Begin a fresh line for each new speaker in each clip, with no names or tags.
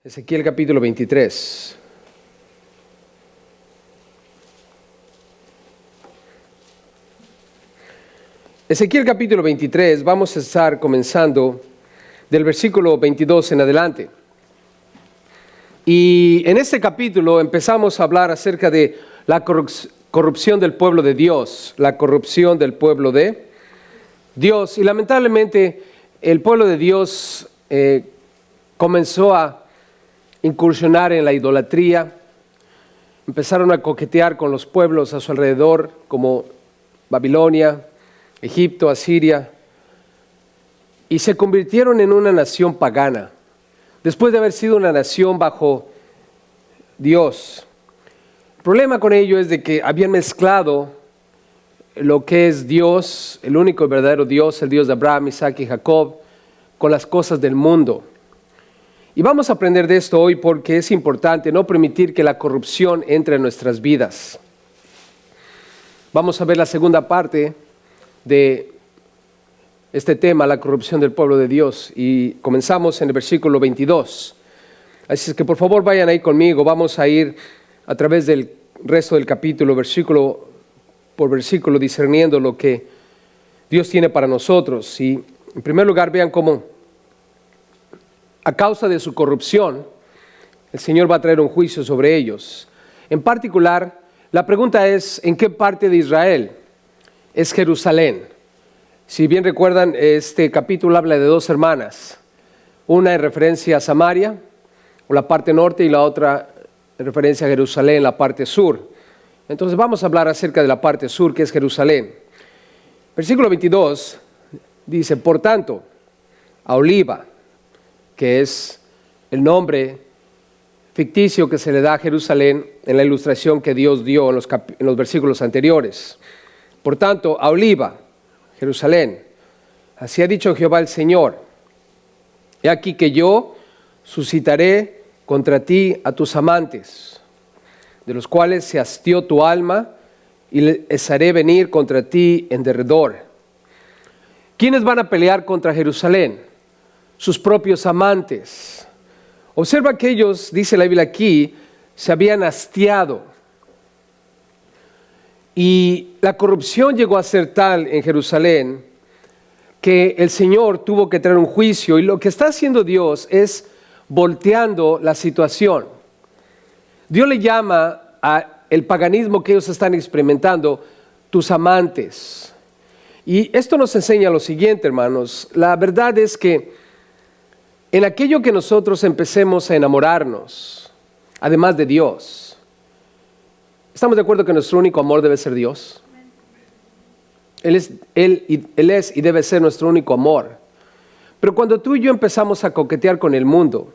Ezequiel capítulo 23. Ezequiel capítulo 23, vamos a estar comenzando del versículo 22 en adelante. Y en este capítulo empezamos a hablar acerca de la corrupción del pueblo de Dios, la corrupción del pueblo de Dios. Y lamentablemente el pueblo de Dios comenzó a incursionar en la idolatría, empezaron a coquetear con los pueblos a su alrededor, como Babilonia, Egipto, Asiria, y se convirtieron en una nación pagana, después de haber sido una nación bajo Dios. El problema con ello es de que habían mezclado lo que es Dios, el único y verdadero Dios, el Dios de Abraham, Isaac y Jacob, con las cosas del mundo. Y vamos a aprender de esto hoy porque es importante no permitir que la corrupción entre en nuestras vidas. Vamos a ver la segunda parte de este tema, la corrupción del pueblo de Dios, y comenzamos en el versículo 22. Así es que por favor vayan ahí conmigo, vamos a ir a través del resto del capítulo, versículo por versículo, discerniendo lo que Dios tiene para nosotros. Y en primer lugar vean cómo a causa de su corrupción, el Señor va a traer un juicio sobre ellos. En particular, la pregunta es, ¿en qué parte de Israel es Jerusalén? Si bien recuerdan, este capítulo habla de dos hermanas. Una en referencia a Samaria, o la parte norte, y la otra en referencia a Jerusalén, la parte sur. Entonces vamos a hablar acerca de la parte sur, que es Jerusalén. Versículo 22 dice, por tanto, a Oliva, que es el nombre ficticio que se le da a Jerusalén en la ilustración que Dios dio en los versículos anteriores. Por tanto, a Oliva, Jerusalén, así ha dicho Jehová el Señor, he aquí que yo suscitaré contra ti a tus amantes, de los cuales se hastió tu alma, y les haré venir contra ti en derredor. ¿Quiénes van a pelear contra Jerusalén? Sus propios amantes. Observa que ellos, dice la Biblia aquí, se habían hastiado. Y la corrupción llegó a ser tal en Jerusalén que el Señor tuvo que traer un juicio. Y lo que está haciendo Dios es volteando la situación. Dios le llama al paganismo que ellos están experimentando tus amantes. Y esto nos enseña lo siguiente, hermanos. La verdad es que en aquello que nosotros empecemos a enamorarnos, además de Dios, ¿estamos de acuerdo que nuestro único amor debe ser Dios? Él es y debe ser nuestro único amor. Pero cuando tú y yo empezamos a coquetear con el mundo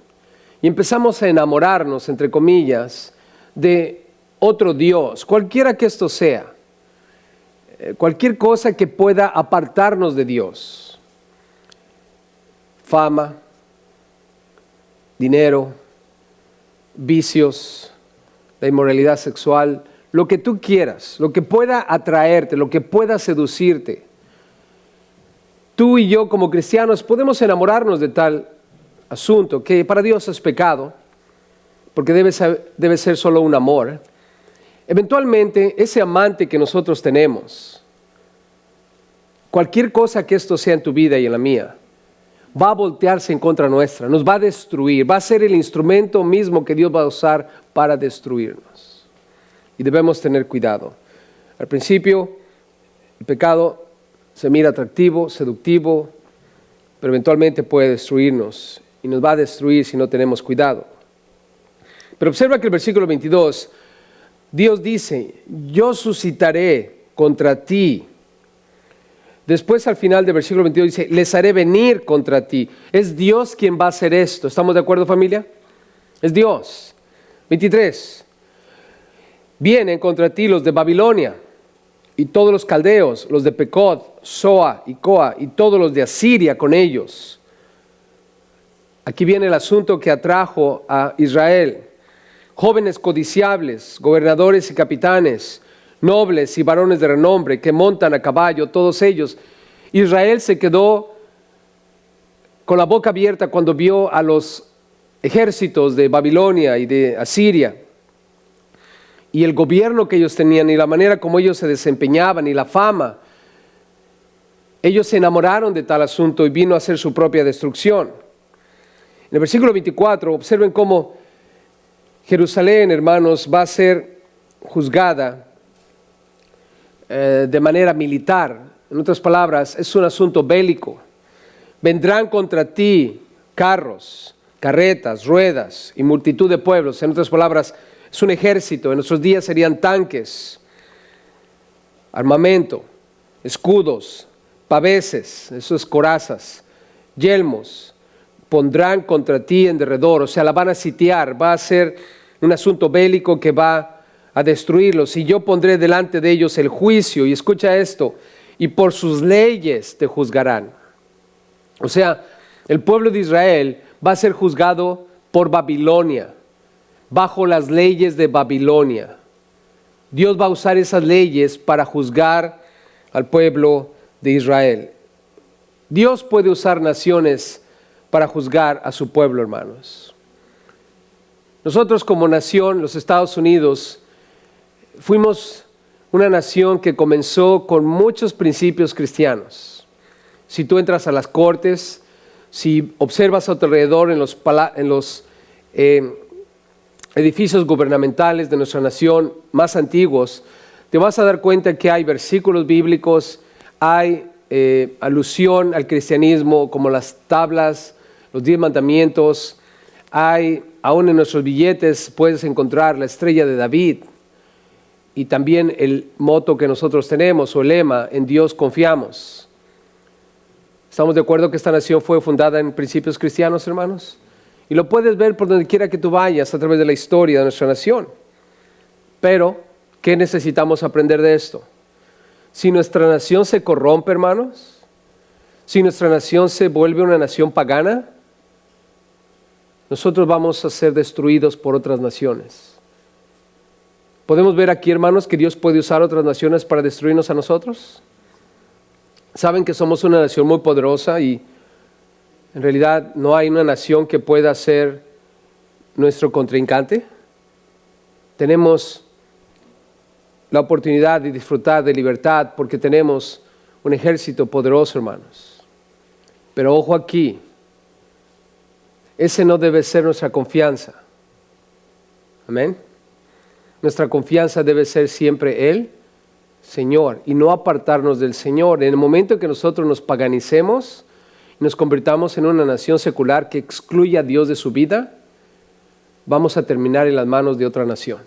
y empezamos a enamorarnos, entre comillas, de otro Dios, cualquiera que esto sea, cualquier cosa que pueda apartarnos de Dios, fama, dinero, vicios, la inmoralidad sexual, lo que tú quieras, lo que pueda atraerte, lo que pueda seducirte. Tú y yo como cristianos podemos enamorarnos de tal asunto que para Dios es pecado, porque debe ser solo un amor. Eventualmente ese amante que nosotros tenemos, cualquier cosa que esto sea en tu vida y en la mía, va a voltearse en contra nuestra, nos va a destruir, va a ser el instrumento mismo que Dios va a usar para destruirnos. Y debemos tener cuidado. Al principio, el pecado se mira atractivo, seductivo, pero eventualmente puede destruirnos y nos va a destruir si no tenemos cuidado. Pero observa que el versículo 22, Dios dice, yo suscitaré contra ti. Después al final del versículo 22 dice, les haré venir contra ti. Es Dios quien va a hacer esto. ¿Estamos de acuerdo, familia? Es Dios. 23. Vienen contra ti los de Babilonia y todos los caldeos, los de Pecod, Soa y Coa y todos los de Asiria con ellos. Aquí viene el asunto que atrajo a Israel. Jóvenes codiciables, gobernadores y capitanes, nobles y varones de renombre que montan a caballo, todos ellos. Israel se quedó con la boca abierta cuando vio a los ejércitos de Babilonia y de Asiria, y el gobierno que ellos tenían, y la manera como ellos se desempeñaban, y la fama, ellos se enamoraron de tal asunto y vino a ser su propia destrucción. En el versículo 24, observen cómo Jerusalén, hermanos, va a ser juzgada de manera militar. En otras palabras, es un asunto bélico. Vendrán contra ti carros, carretas, ruedas y multitud de pueblos. En otras palabras, es un ejército. En nuestros días serían tanques, armamento, escudos, paveses, eso es corazas, yelmos. Pondrán contra ti en derredor, o sea, la van a sitiar, va a ser un asunto bélico que va a destruirlos. Y yo pondré delante de ellos el juicio, y escucha esto, y por sus leyes te juzgarán. O sea, el pueblo de Israel va a ser juzgado por Babilonia, bajo las leyes de Babilonia. Dios va a usar esas leyes para juzgar al pueblo de Israel. Dios puede usar naciones para juzgar a su pueblo, hermanos. Nosotros como nación, los Estados Unidos, fuimos una nación que comenzó con muchos principios cristianos. Si tú entras a las cortes, si observas a tu alrededor en los edificios gubernamentales de nuestra nación más antiguos, te vas a dar cuenta que hay versículos bíblicos, hay alusión al cristianismo como las tablas, los 10 mandamientos. Hay, aún en nuestros billetes puedes encontrar la estrella de David y también el motto que nosotros tenemos o el lema, en Dios confiamos. ¿Estamos de acuerdo que esta nación fue fundada en principios cristianos, hermanos? Y lo puedes ver por donde quiera que tú vayas a través de la historia de nuestra nación. Pero, ¿qué necesitamos aprender de esto? Si nuestra nación se corrompe, hermanos, si nuestra nación se vuelve una nación pagana, nosotros vamos a ser destruidos por otras naciones. ¿Podemos ver aquí, hermanos, que Dios puede usar otras naciones para destruirnos a nosotros? Saben que somos una nación muy poderosa y en realidad no hay una nación que pueda ser nuestro contrincante. Tenemos la oportunidad de disfrutar de libertad porque tenemos un ejército poderoso, hermanos. Pero ojo aquí, ese no debe ser nuestra confianza. Amén. Nuestra confianza debe ser siempre el Señor y no apartarnos del Señor. En el momento en que nosotros nos paganicemos y nos convirtamos en una nación secular que excluye a Dios de su vida, vamos a terminar en las manos de otra nación.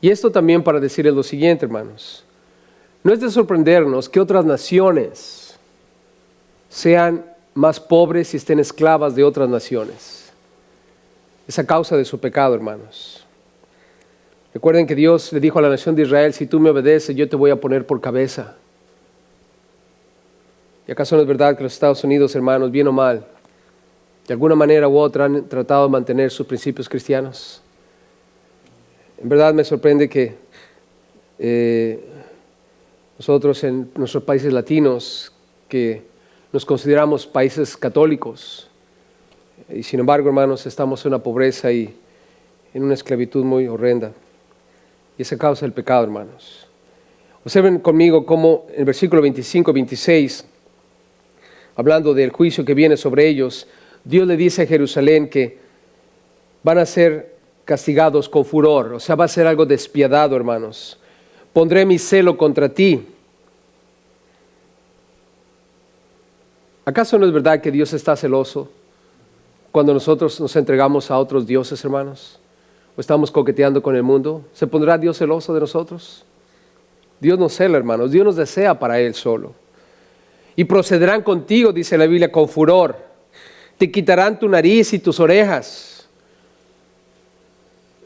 Y esto también para decirles lo siguiente, hermanos. No es de sorprendernos que otras naciones sean más pobres y estén esclavas de otras naciones. Es a causa de su pecado, hermanos. Recuerden que Dios le dijo a la nación de Israel, si tú me obedeces, yo te voy a poner por cabeza. ¿Y acaso no es verdad que los Estados Unidos, hermanos, bien o mal, de alguna manera u otra han tratado de mantener sus principios cristianos? En verdad me sorprende que nosotros en nuestros países latinos, que nos consideramos países católicos, y sin embargo, hermanos, estamos en una pobreza y en una esclavitud muy horrenda. Y esa causa del pecado, hermanos. Observen conmigo cómo en el versículo 25-26, hablando del juicio que viene sobre ellos, Dios le dice a Jerusalén que van a ser castigados con furor, o sea, va a ser algo despiadado, hermanos. Pondré mi celo contra ti. ¿Acaso no es verdad que Dios está celoso cuando nosotros nos entregamos a otros dioses, hermanos? ¿O estamos coqueteando con el mundo? ¿Se pondrá Dios celoso de nosotros? Dios nos cela, hermanos. Dios nos desea para Él solo. Y procederán contigo, dice la Biblia, con furor. Te quitarán tu nariz y tus orejas.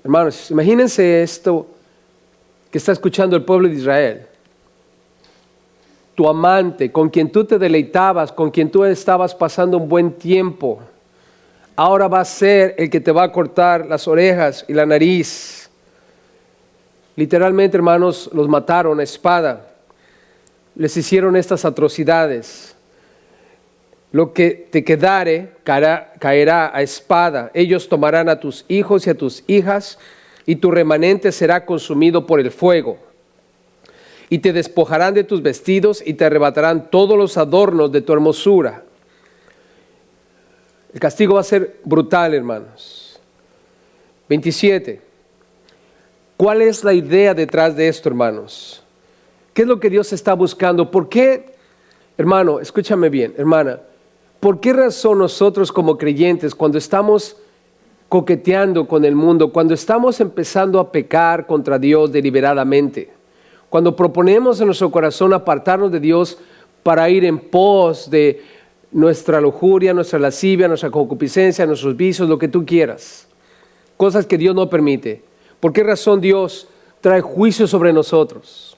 Hermanos, imagínense esto que está escuchando el pueblo de Israel. Tu amante, con quien tú te deleitabas, con quien tú estabas pasando un buen tiempo, ahora va a ser el que te va a cortar las orejas y la nariz. Literalmente, hermanos, los mataron a espada. Les hicieron estas atrocidades. Lo que te quedare caerá a espada. Ellos tomarán a tus hijos y a tus hijas, y tu remanente será consumido por el fuego. Y te despojarán de tus vestidos y te arrebatarán todos los adornos de tu hermosura. El castigo va a ser brutal, hermanos. 27. ¿Cuál es la idea detrás de esto, hermanos? ¿Qué es lo que Dios está buscando? ¿Por qué, hermano, escúchame bien, hermana, por qué razón nosotros como creyentes, cuando estamos coqueteando con el mundo, cuando estamos empezando a pecar contra Dios deliberadamente, cuando proponemos en nuestro corazón apartarnos de Dios para ir en pos de nuestra lujuria, nuestra lascivia, nuestra concupiscencia, nuestros vicios, lo que tú quieras, cosas que Dios no permite? ¿Por qué razón Dios trae juicio sobre nosotros?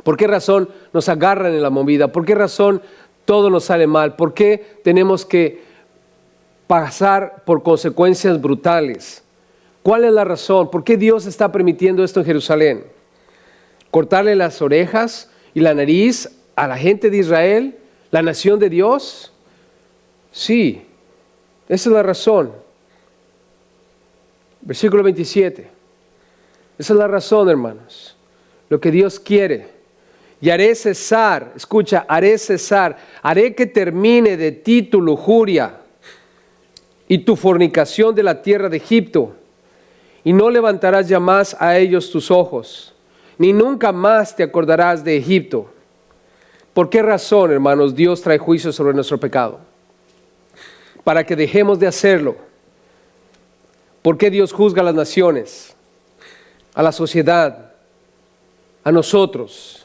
¿Por qué razón nos agarran en la movida? ¿Por qué razón todo nos sale mal? ¿Por qué tenemos que pasar por consecuencias brutales? ¿Cuál es la razón? ¿Por qué Dios está permitiendo esto en Jerusalén? ¿Cortarle las orejas y la nariz a la gente de Israel, la nación de Dios? Sí, esa es la razón. Versículo 27. Esa es la razón, hermanos. Lo que Dios quiere. Y haré cesar, escucha, haré cesar, haré que termine de ti tu lujuria y tu fornicación de la tierra de Egipto, y no levantarás ya más a ellos tus ojos, ni nunca más te acordarás de Egipto. ¿Por qué razón, hermanos, Dios trae juicio sobre nuestro pecado? Para que dejemos de hacerlo. ¿Por qué Dios juzga a las naciones, a la sociedad, a nosotros?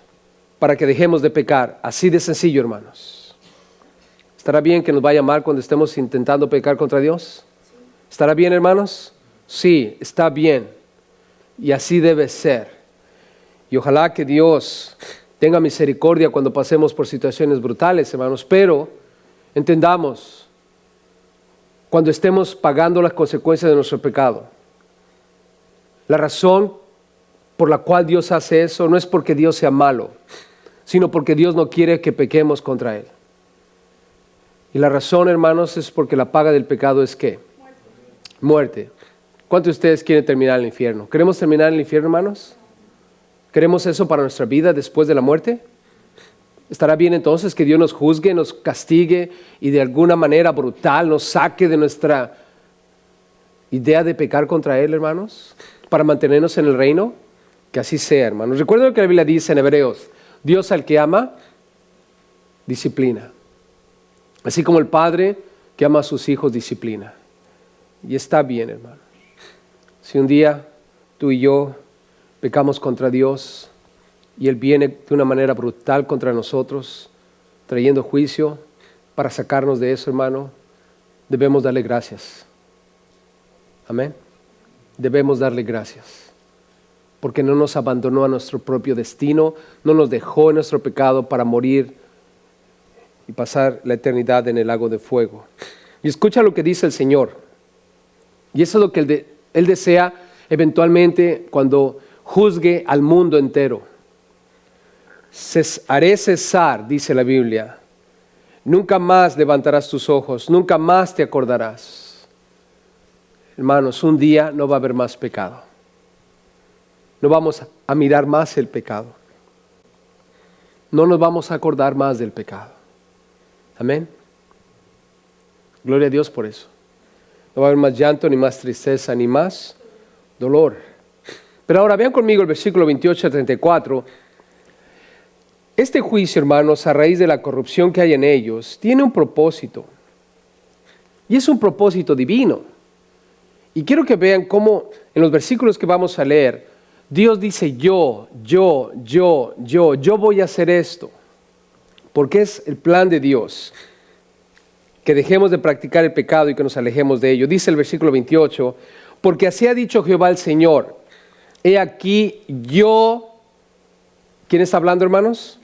Para que dejemos de pecar. Así de sencillo, hermanos. ¿Estará bien que nos vaya mal cuando estemos intentando pecar contra Dios? ¿Estará bien, hermanos? Sí, está bien. Y así debe ser. Y ojalá que Dios tenga misericordia cuando pasemos por situaciones brutales, hermanos. Pero entendamos, cuando estemos pagando las consecuencias de nuestro pecado, la razón por la cual Dios hace eso no es porque Dios sea malo, sino porque Dios no quiere que pequemos contra Él. Y la razón, hermanos, es porque la paga del pecado es ¿qué? Muerte. ¿Cuántos de ustedes quieren terminar en el infierno? ¿Queremos terminar en el infierno, hermanos? ¿Queremos eso para nuestra vida después de la muerte? ¿Estará bien entonces que Dios nos juzgue, nos castigue y de alguna manera brutal nos saque de nuestra idea de pecar contra Él, hermanos? Para mantenernos en el reino. Que así sea, hermanos. Recuerden lo que la Biblia dice en Hebreos. Dios al que ama, disciplina. Así como el padre que ama a sus hijos, disciplina. Y está bien, hermano. Si un día tú y yo pecamos contra Dios y Él viene de una manera brutal contra nosotros, trayendo juicio para sacarnos de eso, hermano, debemos darle gracias. Amén. Debemos darle gracias. Porque no nos abandonó a nuestro propio destino, no nos dejó en nuestro pecado para morir y pasar la eternidad en el lago de fuego. Y escucha lo que dice el Señor. Y eso es lo que Él desea eventualmente cuando juzgue al mundo entero. Haré cesar, dice la Biblia. Nunca más levantarás tus ojos, nunca más te acordarás. Hermanos, un día no va a haber más pecado. No vamos a mirar más el pecado. No nos vamos a acordar más del pecado. Amén. Gloria a Dios por eso. No va a haber más llanto, ni más tristeza, ni más dolor. Pero ahora vean conmigo el versículo 28 al 34. Este juicio, hermanos, a raíz de la corrupción que hay en ellos, tiene un propósito. Y es un propósito divino. Y quiero que vean cómo en los versículos que vamos a leer, Dios dice yo voy a hacer esto, porque es el plan de Dios, que dejemos de practicar el pecado y que nos alejemos de ello. Dice el versículo 28, porque así ha dicho Jehová el Señor, he aquí yo, ¿quién está hablando, hermanos?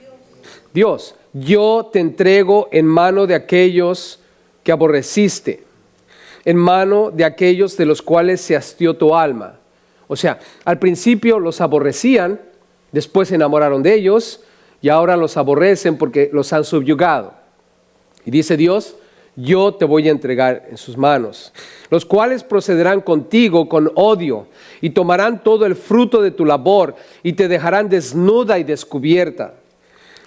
Dios, yo te entrego en mano de aquellos que aborreciste, en mano de aquellos de los cuales se hastió tu alma. O sea, al principio los aborrecían, después se enamoraron de ellos y ahora los aborrecen porque los han subyugado. Y dice Dios, yo te voy a entregar en sus manos, los cuales procederán contigo con odio y tomarán todo el fruto de tu labor y te dejarán desnuda y descubierta.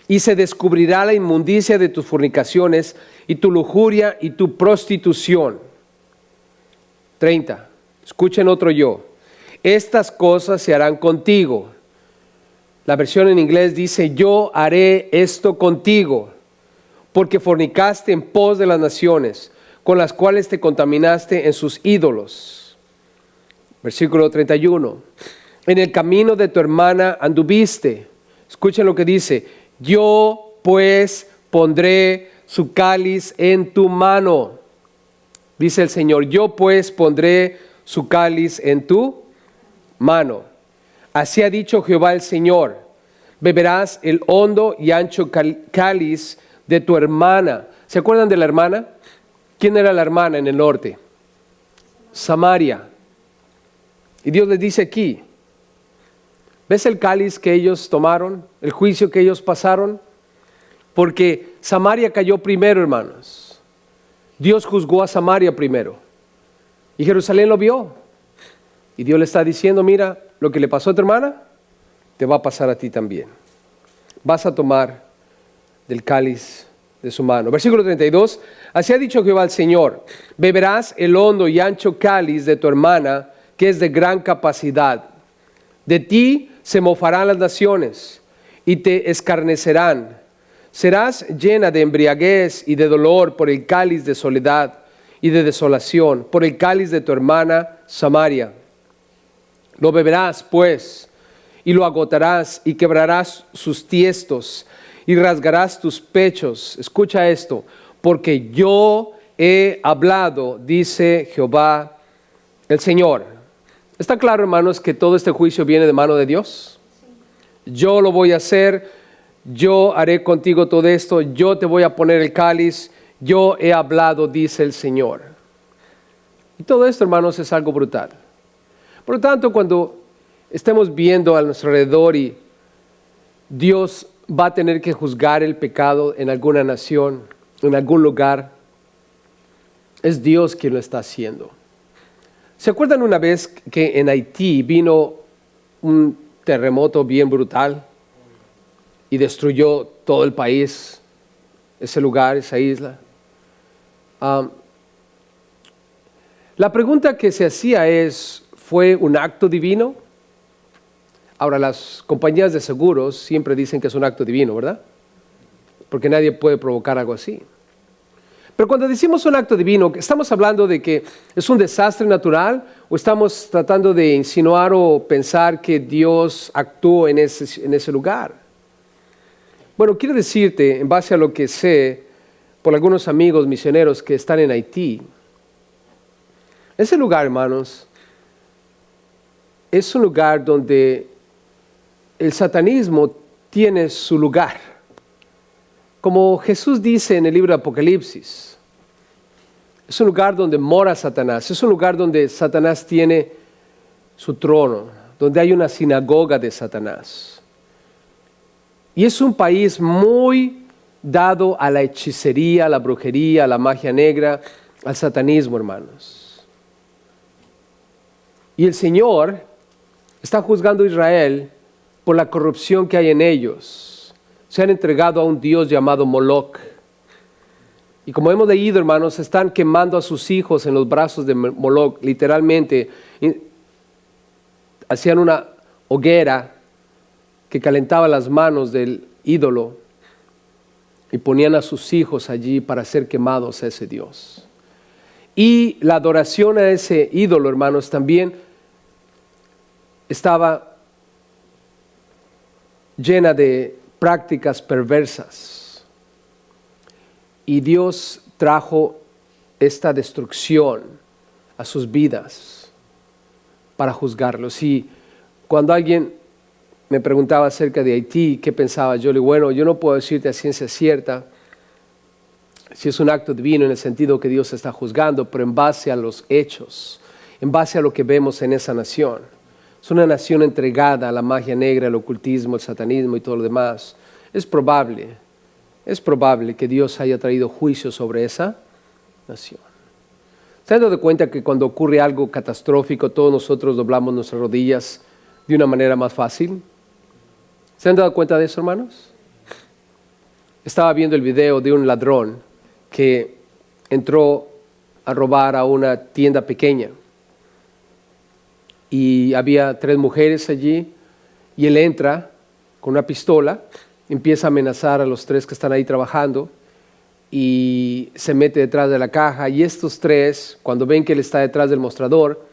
Y se descubrirá la inmundicia de tus fornicaciones y tu lujuria y tu prostitución. 30. Escuchen otro yo. Estas cosas se harán contigo. La versión en inglés dice, yo haré esto contigo, porque fornicaste en pos de las naciones, con las cuales te contaminaste en sus ídolos. Versículo 31. En el camino de tu hermana anduviste. Escuchen lo que dice. Yo pues pondré su cáliz en tu mano. Dice el Señor, yo pues pondré su cáliz en tu mano. Así ha dicho Jehová el Señor. Beberás el hondo y ancho cáliz de tu hermana. ¿Se acuerdan de la hermana? ¿Quién era la hermana en el norte? Samaria. Y Dios les dice aquí, ¿ves el cáliz que ellos tomaron? El juicio que ellos pasaron. Porque Samaria cayó primero, hermanos. Dios juzgó a Samaria primero. Y Jerusalén lo vio. Y Dios le está diciendo, mira, lo que le pasó a tu hermana, te va a pasar a ti también. Vas a tomar del cáliz de su mano. Versículo 32. Así ha dicho Jehová el Señor, beberás el hondo y ancho cáliz de tu hermana, que es de gran capacidad. De ti se mofarán las naciones y te escarnecerán. Serás llena de embriaguez y de dolor por el cáliz de soledad y de desolación, por el cáliz de tu hermana Samaria. Lo beberás, pues, y lo agotarás y quebrarás sus tiestos y rasgarás tus pechos. Escucha esto, porque yo he hablado, dice Jehová el Señor. ¿Está claro, hermanos, que todo este juicio viene de mano de Dios? Yo lo voy a hacer, yo haré contigo todo esto, yo te voy a poner el cáliz, yo he hablado, dice el Señor. Y todo esto, hermanos, es algo brutal. Por lo tanto, cuando estemos viendo a nuestro alrededor y Dios va a tener que juzgar el pecado en alguna nación, en algún lugar, es Dios quien lo está haciendo. ¿Se acuerdan una vez que en Haití vino un terremoto bien brutal y destruyó todo el país, ese lugar, esa isla? La pregunta que se hacía es, ¿fue un acto divino? Ahora, las compañías de seguros siempre dicen que es un acto divino, ¿verdad? Porque nadie puede provocar algo así. Pero cuando decimos un acto divino, ¿estamos hablando de que es un desastre natural o estamos tratando de insinuar o pensar que Dios actuó en ese lugar? Bueno, quiero decirte, en base a lo que sé por algunos amigos misioneros que están en Haití, ese lugar, hermanos, es un lugar donde el satanismo tiene su lugar. Como Jesús dice en el libro de Apocalipsis, es un lugar donde mora Satanás, es un lugar donde Satanás tiene su trono, donde hay una sinagoga de Satanás. Y es un país muy dado a la hechicería, a la brujería, a la magia negra, al satanismo, hermanos. Y el Señor está juzgando a Israel por la corrupción que hay en ellos. Se han entregado a un Dios llamado Moloch. Y como hemos leído, hermanos, están quemando a sus hijos en los brazos de Moloch, literalmente. Hacían una hoguera que calentaba las manos del ídolo y ponían a sus hijos allí para ser quemados a ese Dios. Y la adoración a ese ídolo, hermanos, también estaba llena de prácticas perversas. Y Dios trajo esta destrucción a sus vidas para juzgarlos. Y cuando alguien me preguntaba acerca de Haití, ¿qué pensaba? Yo le digo, bueno, yo no puedo decirte a ciencia cierta si es un acto divino en el sentido que Dios está juzgando, pero en base a los hechos, en base a lo que vemos en esa nación. Es una nación entregada a la magia negra, al ocultismo, el satanismo y todo lo demás. Es probable es probable que Dios haya traído juicio sobre esa nación. ¿Se han dado cuenta que cuando ocurre algo catastrófico, todos nosotros doblamos nuestras rodillas de una manera más fácil? ¿Se han dado cuenta de eso, hermanos? Estaba viendo el video de un ladrón que entró a robar a una tienda pequeña. Y había 3 mujeres allí, y él entra con una pistola, empieza a amenazar a los 3 que están ahí trabajando, y se mete detrás de la caja, y estos 3, cuando ven que él está detrás del mostrador,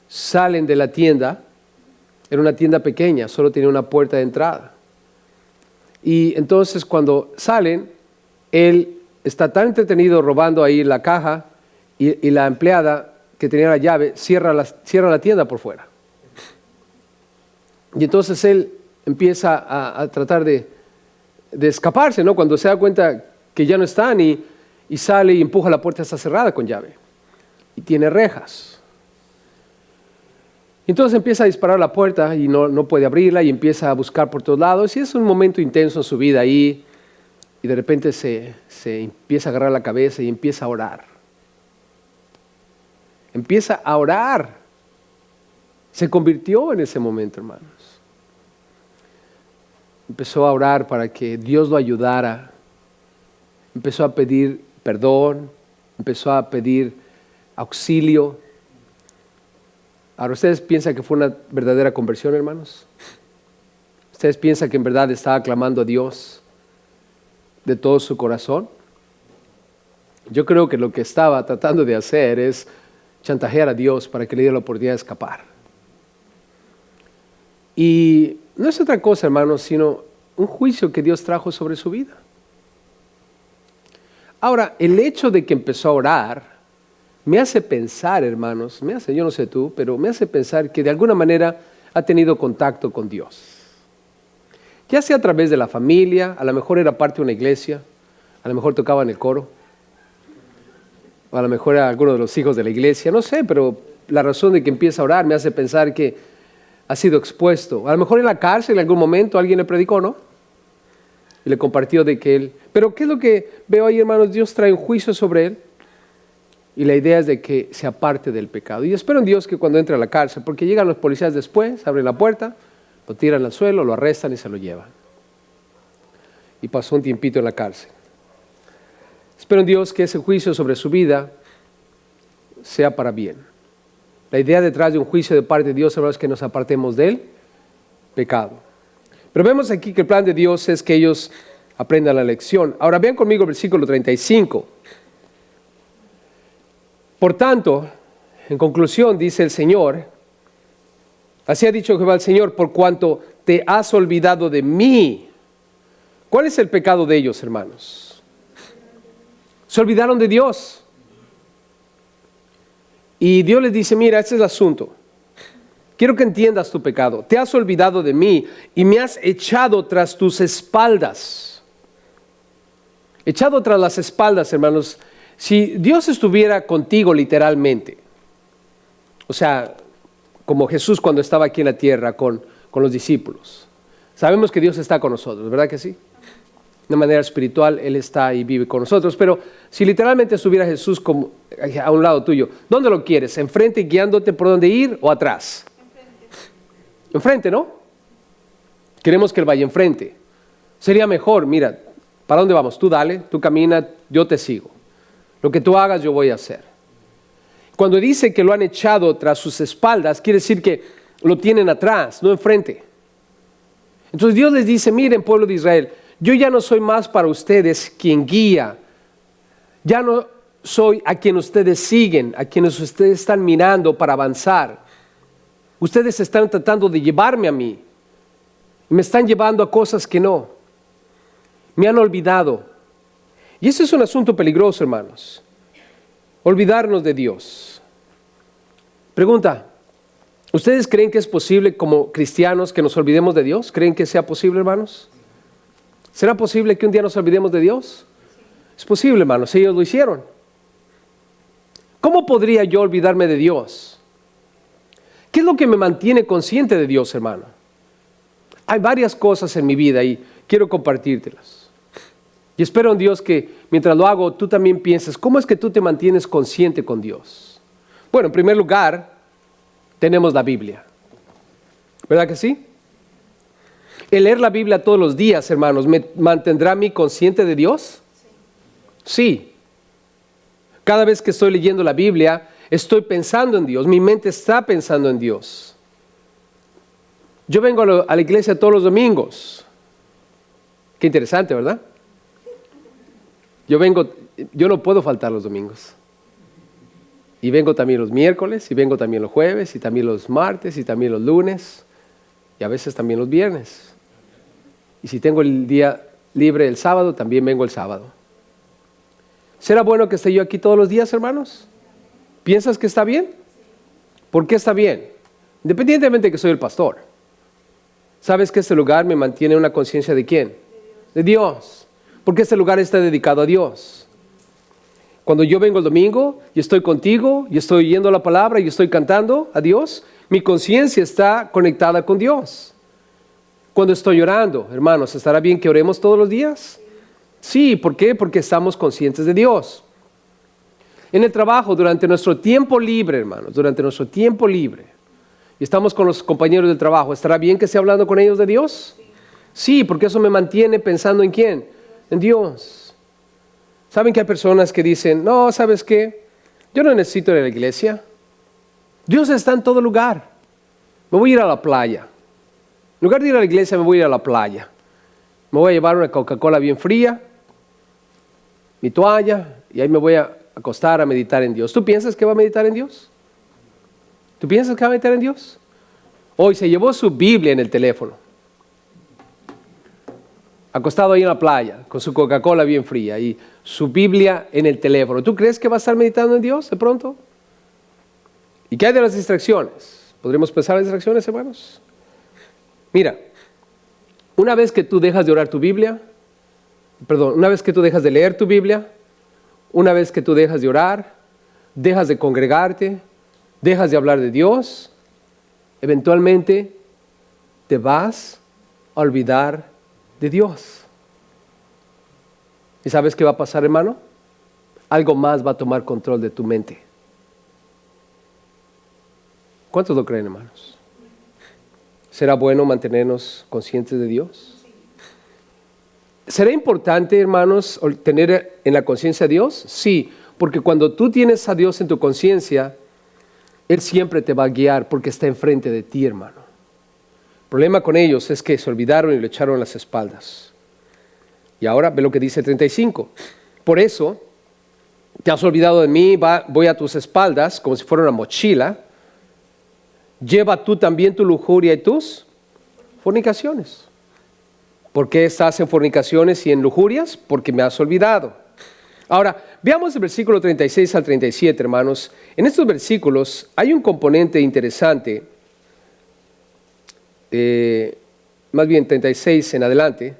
salen de la tienda. Era una tienda pequeña, solo tenía una puerta de entrada. Y entonces cuando salen, él está tan entretenido robando ahí la caja, y la empleada que tenía la llave cierra la tienda por fuera. Y entonces él empieza a tratar de escaparse, ¿no? Cuando se da cuenta que ya no están, y sale y empuja la puerta, está cerrada con llave y tiene rejas. Entonces empieza a disparar la puerta y no puede abrirla, y empieza a buscar por todos lados, y es un momento intenso en su vida ahí, y de repente se empieza a agarrar la cabeza y empieza a orar. Empieza a orar. Se convirtió en ese momento, hermanos. Empezó a orar para que Dios lo ayudara. Empezó a pedir perdón, empezó a pedir auxilio. Ahora, ¿ustedes piensan que fue una verdadera conversión, hermanos? ¿Ustedes piensan que en verdad estaba clamando a Dios de todo su corazón? Yo creo que lo que estaba tratando de hacer es chantajear a Dios para que le diera la oportunidad de escapar. Y no es otra cosa, hermanos, sino un juicio que Dios trajo sobre su vida. Ahora, el hecho de que empezó a orar me hace pensar, hermanos, yo no sé tú, pero me hace pensar que de alguna manera ha tenido contacto con Dios. Ya sea a través de la familia, a lo mejor era parte de una iglesia, a lo mejor tocaba en el coro, o a lo mejor era alguno de los hijos de la iglesia, no sé, pero la razón de que empieza a orar me hace pensar que ha sido expuesto. A lo mejor en la cárcel en algún momento alguien le predicó, ¿no? Y le compartió de que él... Pero ¿qué es lo que veo ahí, hermanos? Dios trae un juicio sobre él, y la idea es de que se aparte del pecado. Y espero en Dios que cuando entre a la cárcel, porque llegan los policías después, abren la puerta, lo tiran al suelo, lo arrestan y se lo llevan. Y pasó un tiempito en la cárcel. Espero en Dios que ese juicio sobre su vida sea para bien. La idea detrás de un juicio de parte de Dios, hermanos, es que nos apartemos del pecado. Pero vemos aquí que el plan de Dios es que ellos aprendan la lección. Ahora vean conmigo el versículo 35. Por tanto, en conclusión, dice el Señor, así ha dicho Jehová el Señor, por cuanto te has olvidado de mí. ¿Cuál es el pecado de ellos, hermanos? Se olvidaron de Dios. Y Dios les dice, mira, este es el asunto. Quiero que entiendas tu pecado. Te has olvidado de mí y me has echado tras tus espaldas. Echado tras las espaldas, hermanos. Si Dios estuviera contigo literalmente, o sea, como Jesús cuando estaba aquí en la tierra con los discípulos. Sabemos que Dios está con nosotros, ¿verdad que sí? De manera espiritual, Él está y vive con nosotros. Pero si literalmente estuviera Jesús como a un lado tuyo, ¿dónde lo quieres? ¿Enfrente guiándote por dónde ir o atrás? Enfrente, ¿no? Queremos que Él vaya enfrente. Sería mejor, mira, ¿para dónde vamos? Tú dale, tú camina, yo te sigo. Lo que tú hagas yo voy a hacer. Cuando dice que lo han echado tras sus espaldas, quiere decir que lo tienen atrás, no enfrente. Entonces Dios les dice, miren, pueblo de Israel, yo ya no soy más para ustedes quien guía. Ya no soy a quien ustedes siguen, a quienes ustedes están mirando para avanzar. Ustedes están tratando de llevarme a mí. Me están llevando a cosas que no. Me han olvidado. Y ese es un asunto peligroso, hermanos. Olvidarnos de Dios. Pregunta, ¿ustedes creen que es posible como cristianos que nos olvidemos de Dios? ¿Creen que sea posible, hermanos? ¿Será posible que un día nos olvidemos de Dios? Es posible, hermanos, ellos lo hicieron. ¿Cómo podría yo olvidarme de Dios? ¿Qué es lo que me mantiene consciente de Dios, hermano? Hay varias cosas en mi vida y quiero compartírtelas. Y espero en Dios que mientras lo hago, tú también pienses, ¿cómo es que tú te mantienes consciente con Dios? Bueno, en primer lugar, tenemos la Biblia. ¿Verdad que sí? El leer la Biblia todos los días, hermanos, ¿me mantendrá a mí consciente de Dios? Sí. Cada vez que estoy leyendo la Biblia, estoy pensando en Dios. Mi mente está pensando en Dios. Yo vengo a la iglesia todos los domingos. Qué interesante, ¿verdad? Yo no puedo faltar los domingos. Y vengo también los miércoles, y vengo también los jueves, y también los martes, y también los lunes, y a veces también los viernes. Y si tengo el día libre el sábado, también vengo el sábado. ¿Será bueno que esté yo aquí todos los días, hermanos? ¿Piensas que está bien? ¿Por qué está bien? Independientemente de que soy el pastor. ¿Sabes que este lugar me mantiene una conciencia de quién? De Dios. Porque este lugar está dedicado a Dios. Cuando yo vengo el domingo y estoy contigo, y estoy oyendo la palabra y estoy cantando a Dios, mi conciencia está conectada con Dios. Cuando estoy orando, hermanos, ¿estará bien que oremos todos los días? Sí, ¿por qué? Porque estamos conscientes de Dios. En el trabajo, durante nuestro tiempo libre, hermanos, durante nuestro tiempo libre, y estamos con los compañeros del trabajo, ¿estará bien que esté hablando con ellos de Dios? Sí, porque eso me mantiene pensando ¿en quién? En Dios. ¿Saben que hay personas que dicen, no, ¿sabes qué? Yo no necesito ir a la iglesia. Dios está en todo lugar. Me voy a ir a la playa. En lugar de ir a la iglesia, me voy a ir a la playa. Me voy a llevar una Coca-Cola bien fría, mi toalla, y ahí me voy a acostar a meditar en Dios. ¿Tú piensas que va a meditar en Dios? ¿Tú piensas que va a meditar en Dios? Hoy se llevó su Biblia en el teléfono, acostado ahí en la playa, con su Coca-Cola bien fría y su Biblia en el teléfono. ¿Tú crees que va a estar meditando en Dios de pronto? ¿Y qué hay de las distracciones? ¿Podríamos pensar en distracciones, hermanos? Mira, una vez que tú dejas de orar tu Biblia, una vez que tú dejas de leer tu Biblia, una vez que tú dejas de orar, dejas de congregarte, dejas de hablar de Dios, eventualmente te vas a olvidar de Dios. ¿Y sabes qué va a pasar, hermano? Algo más va a tomar control de tu mente. ¿Cuántos lo creen, hermanos? ¿Será bueno mantenernos conscientes de Dios? ¿Será importante, hermanos, tener en la conciencia a Dios? Sí, porque cuando tú tienes a Dios en tu conciencia, Él siempre te va a guiar porque está enfrente de ti, hermano. El problema con ellos es que se olvidaron y le echaron las espaldas. Y ahora ve lo que dice el 35. Por eso, te has olvidado de mí, voy a tus espaldas como si fuera una mochila. Lleva tú también tu lujuria y tus fornicaciones. ¿Por qué estás en fornicaciones y en lujurias? Porque me has olvidado. Ahora, veamos el versículo 36 al 37, hermanos. En estos versículos hay un componente interesante, más bien 36 en adelante,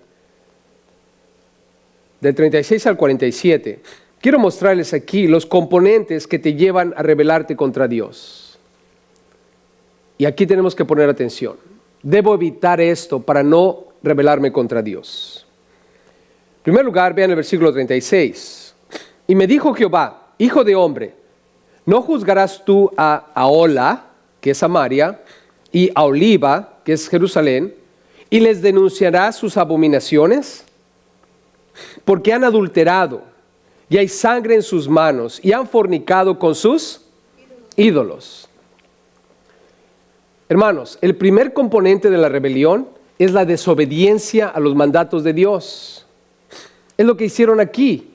del 36 al 47. Quiero mostrarles aquí los componentes que te llevan a rebelarte contra Dios. Y aquí tenemos que poner atención. Debo evitar esto para no rebelarme contra Dios. En primer lugar, vean el versículo 36. Y me dijo Jehová, hijo de hombre, ¿no juzgarás tú a Ahola, que es Samaria, y a Oliva, que es Jerusalén, y les denunciarás sus abominaciones? Porque han adulterado, y hay sangre en sus manos, y han fornicado con sus ídolos. Hermanos, el primer componente de la rebelión es la desobediencia a los mandatos de Dios. Es lo que hicieron aquí.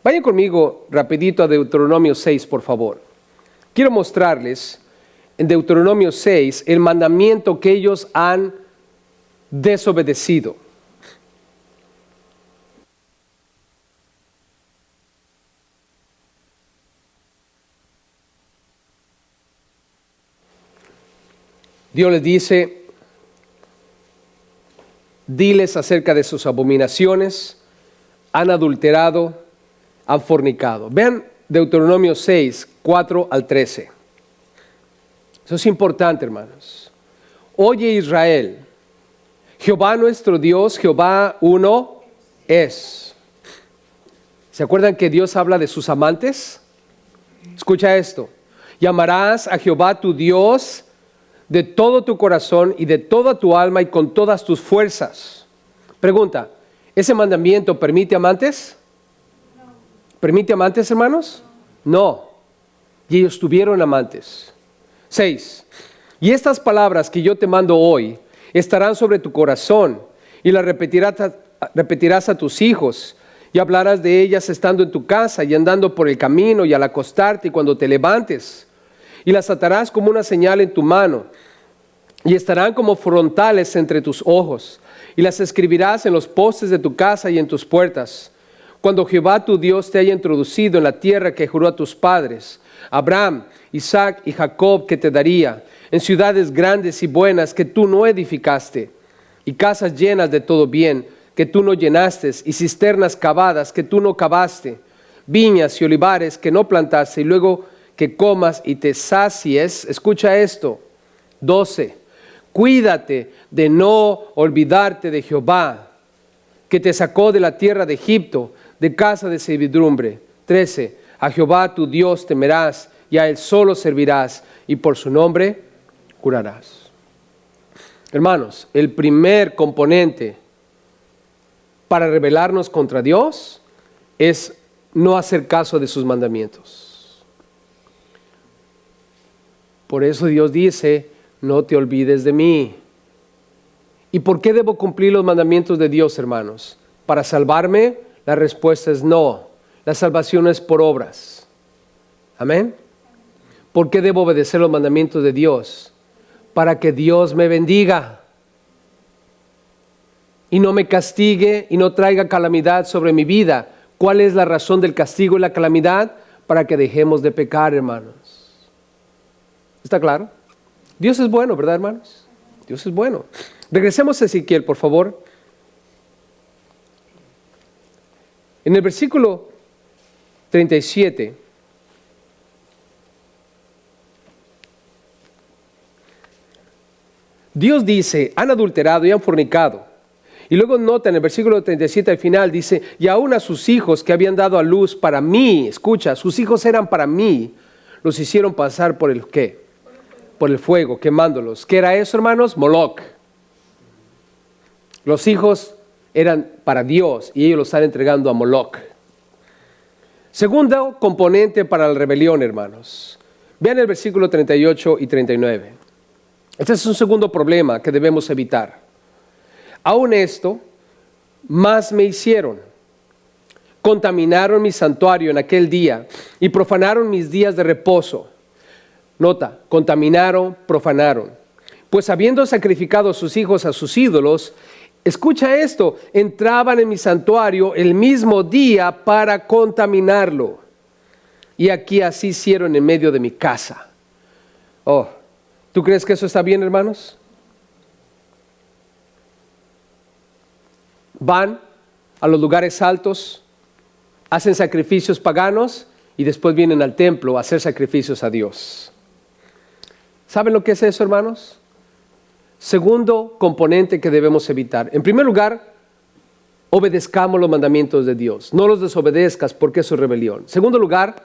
Vayan conmigo rapidito a Deuteronomio 6, por favor. Quiero mostrarles en Deuteronomio 6 el mandamiento que ellos han desobedecido. Dios les dice, diles acerca de sus abominaciones, han adulterado, han fornicado. Vean Deuteronomio 6, 4 al 13. Eso es importante, hermanos. Oye Israel, Jehová nuestro Dios, Jehová uno es. ¿Se acuerdan que Dios habla de sus amantes? Escucha esto. Y amarás a Jehová tu Dios de todo tu corazón y de toda tu alma y con todas tus fuerzas. Pregunta, ¿ese mandamiento permite amantes? ¿Permite amantes, hermanos? No. Y ellos tuvieron amantes. 6. Y estas palabras que yo te mando hoy estarán sobre tu corazón y las repetirás a tus hijos y hablarás de ellas estando en tu casa y andando por el camino y al acostarte y cuando te levantes. Y las atarás como una señal en tu mano y estarán como frontales entre tus ojos. Y las escribirás en los postes de tu casa y en tus puertas. Cuando Jehová tu Dios te haya introducido en la tierra que juró a tus padres, Abraham, Isaac y Jacob, que te daría, en ciudades grandes y buenas que tú no edificaste, y casas llenas de todo bien que tú no llenaste, y cisternas cavadas que tú no cavaste, viñas y olivares que no plantaste, y luego que comas y te sacies. Escucha esto. 12. Cuídate de no olvidarte de Jehová, que te sacó de la tierra de Egipto, de casa de servidumbre. 13. A Jehová tu Dios temerás, y a Él solo servirás, y por su nombre jurarás. Hermanos, el primer componente para rebelarnos contra Dios es no hacer caso de sus mandamientos. Por eso Dios dice, no te olvides de mí. ¿Y por qué debo cumplir los mandamientos de Dios, hermanos? ¿Para salvarme? La respuesta es no. La salvación es por obras. Amén. ¿Por qué debo obedecer los mandamientos de Dios? Para que Dios me bendiga y no me castigue y no traiga calamidad sobre mi vida. ¿Cuál es la razón del castigo y la calamidad? Para que dejemos de pecar, hermanos. ¿Está claro? Dios es bueno, ¿verdad, hermanos? Dios es bueno. Regresemos a Ezequiel, por favor. En el versículo 37, Dios dice, han adulterado y han fornicado. Y luego nota en el versículo 37 al final, dice, y aún a sus hijos que habían dado a luz para mí, escucha, sus hijos eran para mí, los hicieron pasar por el ¿qué? Por el fuego, quemándolos. ¿Qué era eso, hermanos? Moloc. Los hijos eran para Dios y ellos los están entregando a Moloc. Segundo componente para la rebelión, hermanos. Vean el versículo 38 y 39. Este es un segundo problema que debemos evitar. Aún esto, más me hicieron. Contaminaron mi santuario en aquel día y profanaron mis días de reposo. Nota, contaminaron, profanaron. Pues habiendo sacrificado a sus hijos a sus ídolos, escucha esto, entraban en mi santuario el mismo día para contaminarlo. Y aquí así hicieron en medio de mi casa. Oh, ¿tú crees que eso está bien, hermanos? Van a los lugares altos, hacen sacrificios paganos y después vienen al templo a hacer sacrificios a Dios. ¿Saben lo que es eso, hermanos? Segundo componente que debemos evitar. En primer lugar, obedezcamos los mandamientos de Dios. No los desobedezcas porque eso es rebelión. En segundo lugar,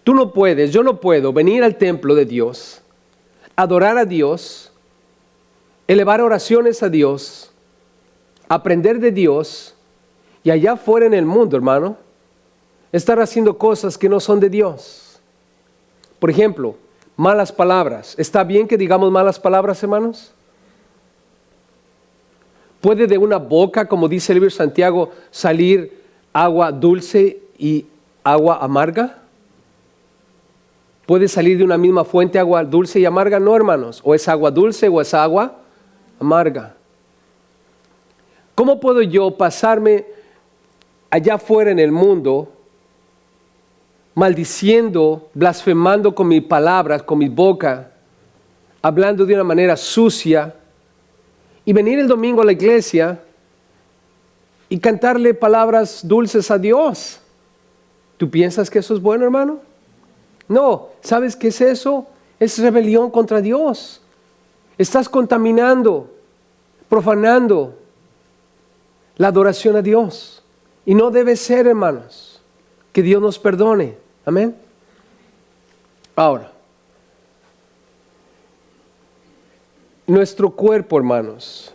tú no puedes, yo no puedo venir al templo de Dios, adorar a Dios, elevar oraciones a Dios, aprender de Dios y allá afuera en el mundo, hermano, estar haciendo cosas que no son de Dios. Por ejemplo, malas palabras. ¿Está bien que digamos malas palabras, hermanos? ¿Puede de una boca, como dice el libro de Santiago, salir agua dulce y agua amarga? ¿Puede salir de una misma fuente agua dulce y amarga? No, hermanos. O es agua dulce o es agua amarga. ¿Cómo puedo yo pasarme allá afuera en el mundo maldiciendo, blasfemando con mis palabras, con mi boca, hablando de una manera sucia, y venir el domingo a la iglesia y cantarle palabras dulces a Dios? ¿Tú piensas que eso es bueno, hermano? No, ¿sabes qué es eso? Es rebelión contra Dios. Estás contaminando, profanando la adoración a Dios. Y no debe ser, hermanos. Que Dios nos perdone. Amén. Ahora, nuestro cuerpo, hermanos,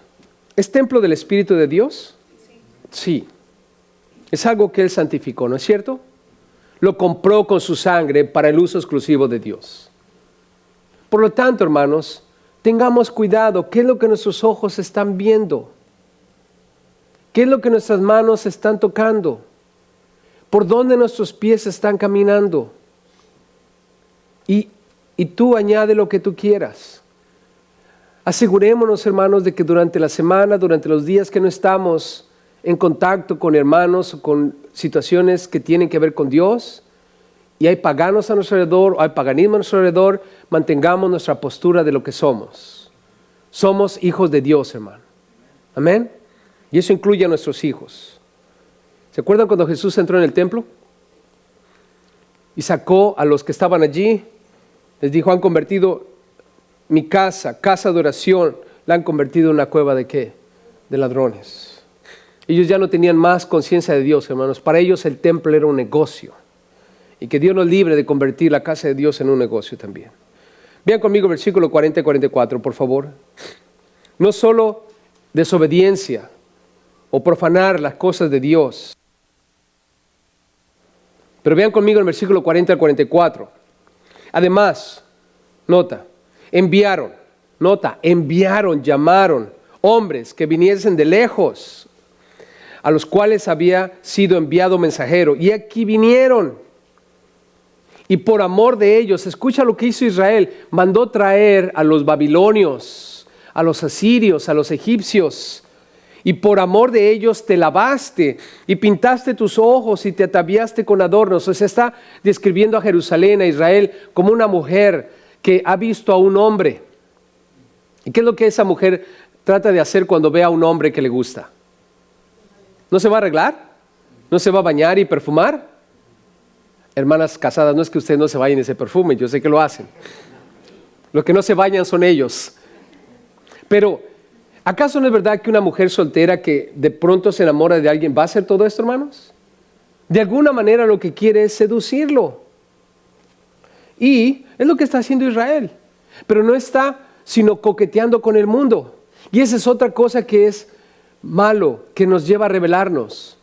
¿es templo del Espíritu de Dios? Sí. Es algo que Él santificó, ¿no es cierto? Lo compró con su sangre para el uso exclusivo de Dios. Por lo tanto, hermanos, tengamos cuidado. ¿Qué es lo que nuestros ojos están viendo? ¿Qué es lo que nuestras manos están tocando? ¿Por dónde nuestros pies están caminando? Y tú añade lo que tú quieras. Asegurémonos, hermanos, de que durante la semana, durante los días que no estamos en contacto con hermanos o con situaciones que tienen que ver con Dios, y hay paganos a nuestro alrededor, o hay paganismo a nuestro alrededor, mantengamos nuestra postura de lo que somos. Somos hijos de Dios, hermano. Amén. Y eso incluye a nuestros hijos. ¿Se acuerdan cuando Jesús entró en el templo? Y sacó a los que estaban allí. Les dijo, han convertido mi casa de oración, la han convertido en una cueva ¿de qué? De ladrones. Ellos ya no tenían más conciencia de Dios, hermanos. Para ellos el templo era un negocio. Y que Dios nos libre de convertir la casa de Dios en un negocio también. Vean conmigo versículo 40 y 44, por favor. No solo desobediencia o profanar las cosas de Dios. Pero vean conmigo el versículo 40 al 44. Además, enviaron, llamaron hombres que viniesen de lejos, a los cuales había sido enviado mensajero. Y aquí vinieron. Y por amor de ellos, escucha lo que hizo Israel, mandó traer a los babilonios, a los asirios, a los egipcios. Y por amor de ellos te lavaste y pintaste tus ojos y te ataviaste con adornos. O sea, está describiendo a Jerusalén, a Israel, como una mujer que ha visto a un hombre. ¿Y qué es lo que esa mujer trata de hacer cuando ve a un hombre que le gusta? ¿No se va a arreglar? ¿No se va a bañar y perfumar? Hermanas casadas, no es que ustedes no se bañen ese perfume, yo sé que lo hacen. Los que no se bañan son ellos. Pero, ¿acaso no es verdad que una mujer soltera que de pronto se enamora de alguien va a hacer todo esto, hermanos? De alguna manera lo que quiere es seducirlo. Y es lo que está haciendo Israel. Pero no está sino coqueteando con el mundo. Y esa es otra cosa que es malo, que nos lleva a rebelarnos.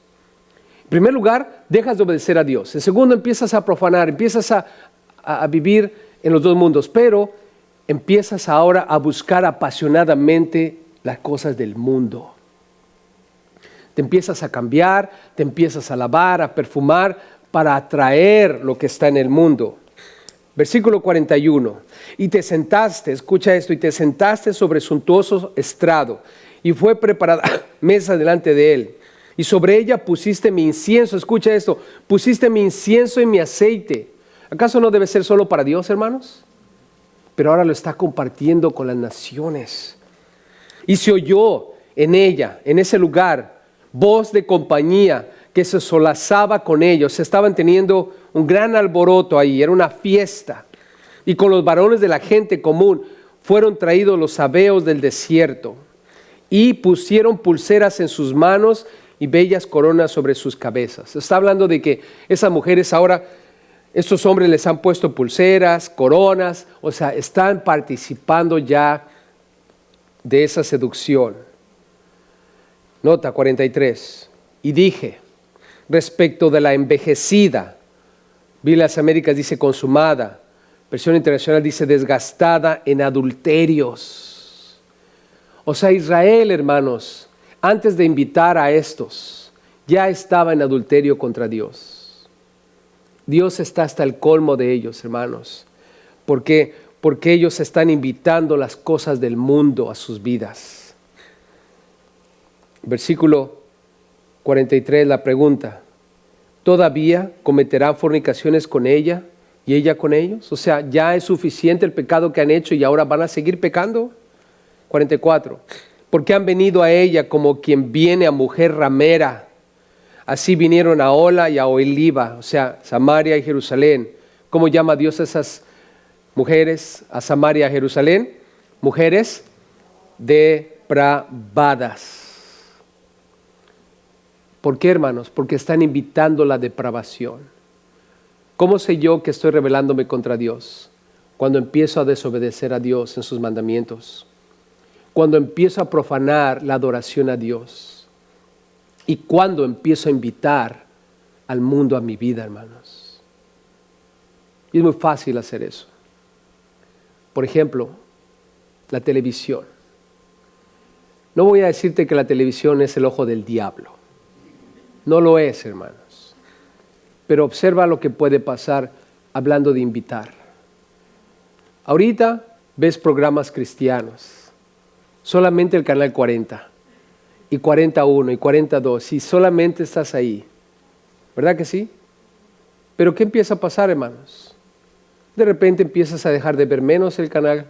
En primer lugar, dejas de obedecer a Dios. En segundo, empiezas a profanar, empiezas a vivir en los dos mundos. Pero empiezas ahora a buscar apasionadamente las cosas del mundo. Te empiezas a cambiar, te empiezas a lavar, a perfumar para atraer lo que está en el mundo. Versículo 41. Y te sentaste, escucha esto, y te sentaste sobre suntuoso estrado, y fue preparada mesa delante de él. Y sobre ella pusiste mi incienso, escucha esto, pusiste mi incienso y mi aceite. ¿Acaso no debe ser solo para Dios, hermanos? Pero ahora lo está compartiendo con las naciones. Y se oyó en ella, en ese lugar, voz de compañía que se solazaba con ellos. Estaban teniendo un gran alboroto ahí, era una fiesta. Y con los varones de la gente común fueron traídos los sabeos del desierto. Y pusieron pulseras en sus manos y bellas coronas sobre sus cabezas. Está hablando de que esas mujeres ahora, estos hombres les han puesto pulseras, coronas, o sea, están participando ya de esa seducción. Nota 43. Y dije, respecto de la envejecida, Biblias Américas dice consumada, versión internacional dice desgastada en adulterios. O sea, Israel, hermanos, antes de invitar a estos, ya estaba en adulterio contra Dios. Dios está hasta el colmo de ellos, hermanos. ¿Por qué? Porque ellos están invitando las cosas del mundo a sus vidas. Versículo 43, la pregunta. ¿Todavía cometerán fornicaciones con ella y ella con ellos? O sea, ¿ya es suficiente el pecado que han hecho y ahora van a seguir pecando? 44. Porque han venido a ella como quien viene a mujer ramera. Así vinieron a Ola y a Oholiba, o sea, Samaria y Jerusalén. ¿Cómo llama Dios a esas mujeres, a Samaria y a Jerusalén? Mujeres depravadas. ¿Por qué, hermanos? Porque están invitando la depravación. ¿Cómo sé yo que estoy rebelándome contra Dios? Cuando empiezo a desobedecer a Dios en sus mandamientos. Cuando empiezo a profanar la adoración a Dios. Y cuando empiezo a invitar al mundo a mi vida, hermanos. Y es muy fácil hacer eso. Por ejemplo, la televisión. No voy a decirte que la televisión es el ojo del diablo. No lo es, hermanos. Pero observa lo que puede pasar hablando de invitar. Ahorita ves programas cristianos. Solamente el canal 40 y 41 y 42. Y solamente estás ahí. ¿Verdad que sí? Pero ¿qué empieza a pasar, hermanos? De repente empiezas a dejar de ver menos el canal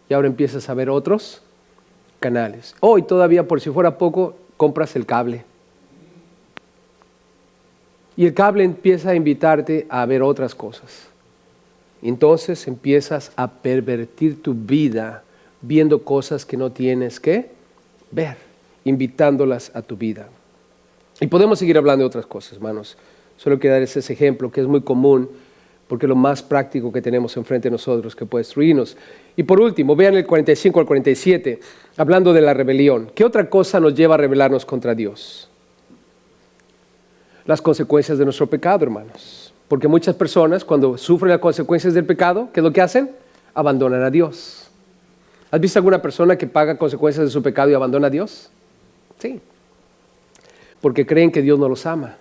y ahora empiezas a ver otros canales. Y todavía, por si fuera poco, compras el cable. Y el cable empieza a invitarte a ver otras cosas. Entonces empiezas a pervertir tu vida viendo cosas que no tienes que ver, invitándolas a tu vida. Y podemos seguir hablando de otras cosas, hermanos. Solo quiero darles ese ejemplo que es muy común, porque es lo más práctico que tenemos enfrente de nosotros que puede destruirnos. Y por último, vean el 45 al 47, hablando de la rebelión. ¿Qué otra cosa nos lleva a rebelarnos contra Dios? Las consecuencias de nuestro pecado, hermanos. Porque muchas personas, cuando sufren las consecuencias del pecado, ¿qué es lo que hacen? Abandonan a Dios. ¿Has visto alguna persona que paga consecuencias de su pecado y abandona a Dios? Sí. Porque creen que Dios no los ama.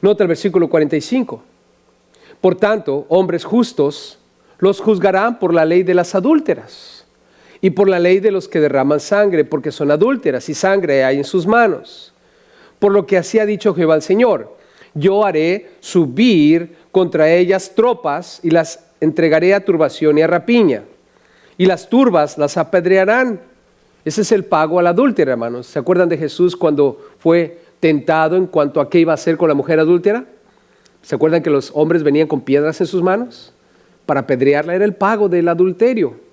Nota el versículo 45. Por tanto, hombres justos los juzgarán por la ley de las adúlteras y por la ley de los que derraman sangre, porque son adúlteras y sangre hay en sus manos. Por lo que así ha dicho Jehová el Señor, yo haré subir contra ellas tropas y las entregaré a turbación y a rapiña. Y las turbas las apedrearán. Ese es el pago al adúltero, hermanos. ¿Se acuerdan de Jesús cuando fue tentado en cuanto a qué iba a hacer con la mujer adúltera? ¿Se acuerdan que los hombres venían con piedras en sus manos? Para apedrearla era el pago del adulterio.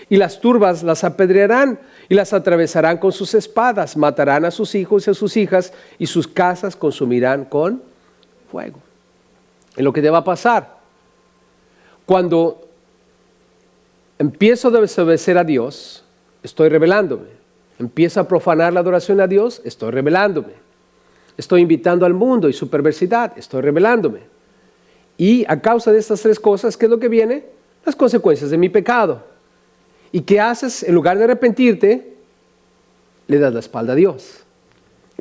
Y las turbas las apedrearán y las atravesarán con sus espadas, matarán a sus hijos y a sus hijas y sus casas consumirán con fuego. Es lo que te va a pasar. Cuando empiezo a desobedecer a Dios, estoy rebelándome. Empiezo a profanar la adoración a Dios, estoy rebelándome. Estoy invitando al mundo y su perversidad, estoy rebelándome. Y a causa de estas tres cosas, ¿qué es lo que viene? Las consecuencias de mi pecado. ¿Y qué haces? En lugar de arrepentirte, le das la espalda a Dios.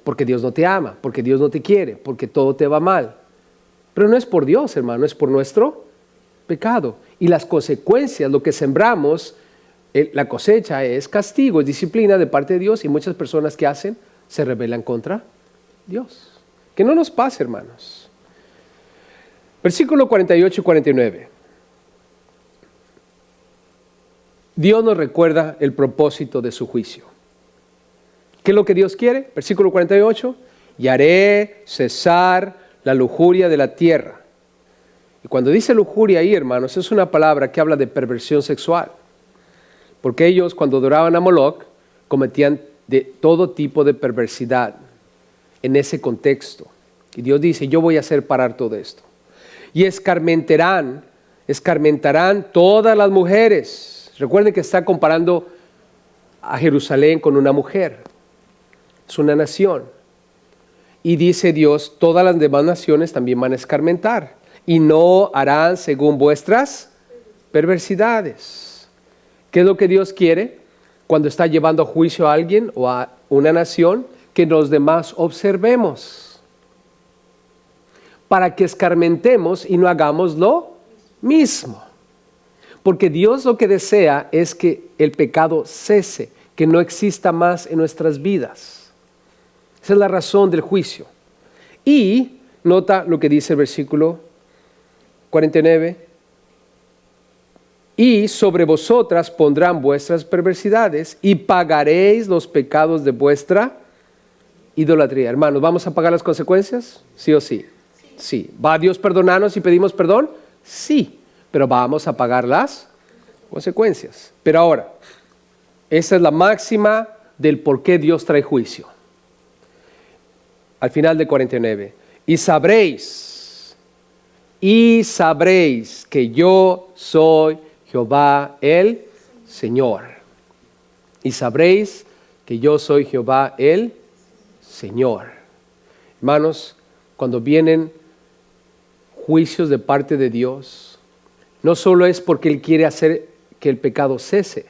Porque Dios no te ama, porque Dios no te quiere, porque todo te va mal. Pero no es por Dios, hermano, es por nuestro pecado. Y las consecuencias, lo que sembramos, la cosecha es castigo, es disciplina de parte de Dios. Y muchas personas que hacen, se rebelan contra Dios. Que no nos pase, hermanos. Versículo 48 y 49. Dios nos recuerda el propósito de su juicio. ¿Qué es lo que Dios quiere? Versículo 48. Y haré cesar la lujuria de la tierra. Y cuando dice lujuria ahí, hermanos, es una palabra que habla de perversión sexual. Porque ellos, cuando adoraban a Moloch, cometían de todo tipo de perversidad en ese contexto. Y Dios dice, yo voy a hacer parar todo esto. Y escarmentarán todas las mujeres. Recuerden que está comparando a Jerusalén con una mujer. Es una nación. Y dice Dios, todas las demás naciones también van a escarmentar. Y no harán según vuestras perversidades. ¿Qué es lo que Dios quiere cuando está llevando a juicio a alguien o a una nación? Que los demás observemos. Para que escarmentemos y no hagamos lo mismo. Porque Dios lo que desea es que el pecado cese, que no exista más en nuestras vidas. Esa es la razón del juicio. Y nota lo que dice el versículo 49. Y sobre vosotras pondrán vuestras perversidades y pagaréis los pecados de vuestra idolatría. Hermanos, ¿vamos a pagar las consecuencias? ¿Sí o sí? Sí. ¿Va Dios perdonarnos y pedimos perdón? Sí. Pero vamos a pagar las consecuencias. Pero ahora, esa es la máxima del por qué Dios trae juicio. al final de 49. Y sabréis que yo soy Jehová el Señor. Y sabréis que yo soy Jehová el Señor. Hermanos, cuando vienen juicios de parte de Dios, no solo es porque Él quiere hacer que el pecado cese,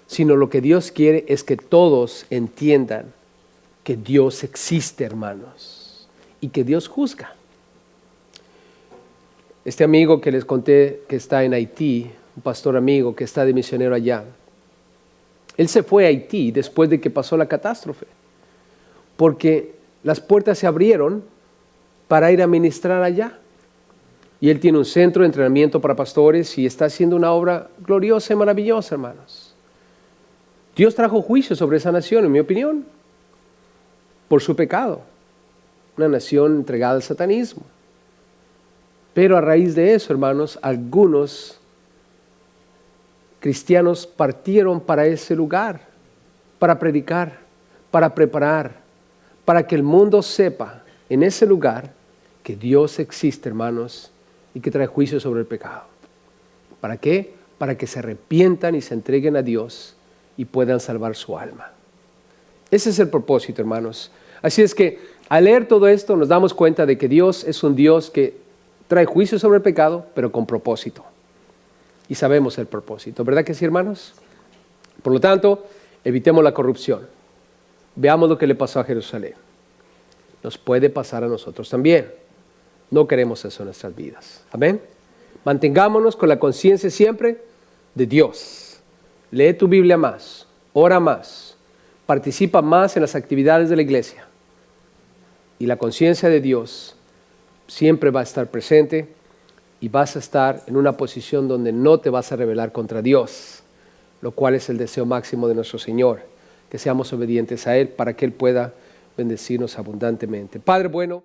sino lo que Dios quiere es que todos entiendan que Dios existe, hermanos, y que Dios juzga. Este amigo que les conté que está en Haití, un pastor amigo que está de misionero allá, él se fue a Haití después de que pasó la catástrofe, porque las puertas se abrieron para ir a ministrar allá. Y él tiene un centro de entrenamiento para pastores y está haciendo una obra gloriosa y maravillosa, hermanos. Dios trajo juicio sobre esa nación, en mi opinión, por su pecado. Una nación entregada al satanismo. Pero a raíz de eso, hermanos, algunos cristianos partieron para ese lugar, para predicar, para preparar, para que el mundo sepa en ese lugar que Dios existe, hermanos, y que trae juicio sobre el pecado. ¿Para qué? Para que se arrepientan y se entreguen a Dios y puedan salvar su alma. Ese es el propósito, hermanos. Así es que al leer todo esto nos damos cuenta de que Dios es un Dios que trae juicio sobre el pecado, pero con propósito. Y sabemos el propósito, ¿verdad que sí, hermanos? Por lo tanto, evitemos la corrupción. Veamos lo que le pasó a Jerusalén. Nos puede pasar a nosotros también. No queremos eso en nuestras vidas. Amén. Mantengámonos con la conciencia siempre de Dios. Lee tu Biblia más, ora más, participa más en las actividades de la iglesia. Y la conciencia de Dios siempre va a estar presente y vas a estar en una posición donde no te vas a rebelar contra Dios, lo cual es el deseo máximo de nuestro Señor, que seamos obedientes a Él para que Él pueda bendecirnos abundantemente. Padre bueno.